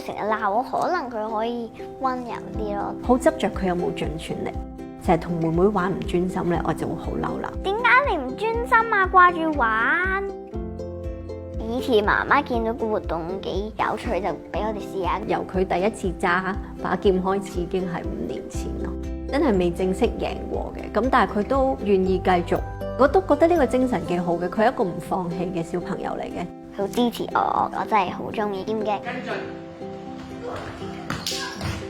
佢成日鬧我，可能佢可以溫柔啲咯。好執着佢有冇盡全力，成日同妹妹玩唔專心咧，我就會好嬲啦。點解你唔專心啊？掛住玩。以前媽媽見到個活動幾有趣，就俾我哋試下。由佢第一次揸把劍開始，已經係5年前咯，真係未正式贏過嘅。咁但係佢都願意繼續，我都覺得呢個精神幾好嘅。佢係一個唔放棄嘅小朋友嚟嘅，好支持我真係好中意兼嘅。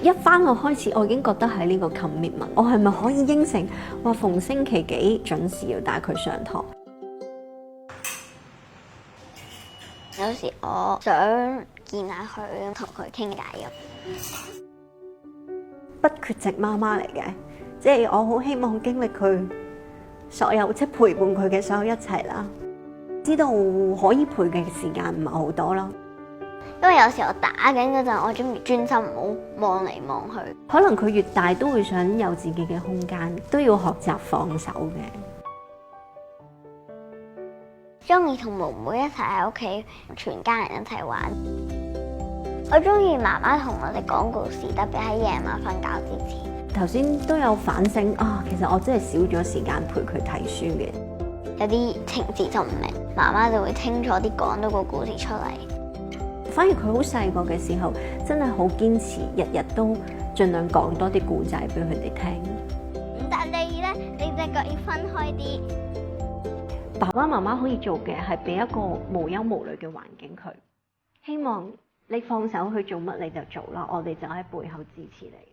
一返學開始，我已經覺得係呢個 commitment，我係咪可以應承話逢星期幾準時要帶佢上堂？有時我想見下佢，同佢傾偈咁。不缺席媽媽嚟嘅，即係我好希望經歷佢所有，即係陪伴佢嘅所有一切啦。知道可以陪嘅時間唔係好多啦，因為有時候打緊嗰陣，我中意專心，唔好望嚟望去。可能佢越大都會想有自己嘅空間，都要學習放手嘅。中意同妹妹一齊喺屋企，全家人一齊玩。我中意媽媽同我哋講故事，特別喺夜晚瞓覺之前。頭先都有反省啊，其實我真係少咗時間陪佢睇書嘅。有啲情節就唔明，媽媽就會清楚啲講到個故事出嚟。反而佢好細個嘅時候，真係好堅持，日日都盡量講多啲故仔俾佢哋聽。唔得你咧，你隻腳要分開啲。爸爸媽媽可以做嘅係俾一個無憂無慮嘅環境佢，希望你放手去做乜你就做啦，我哋就喺背後支持你。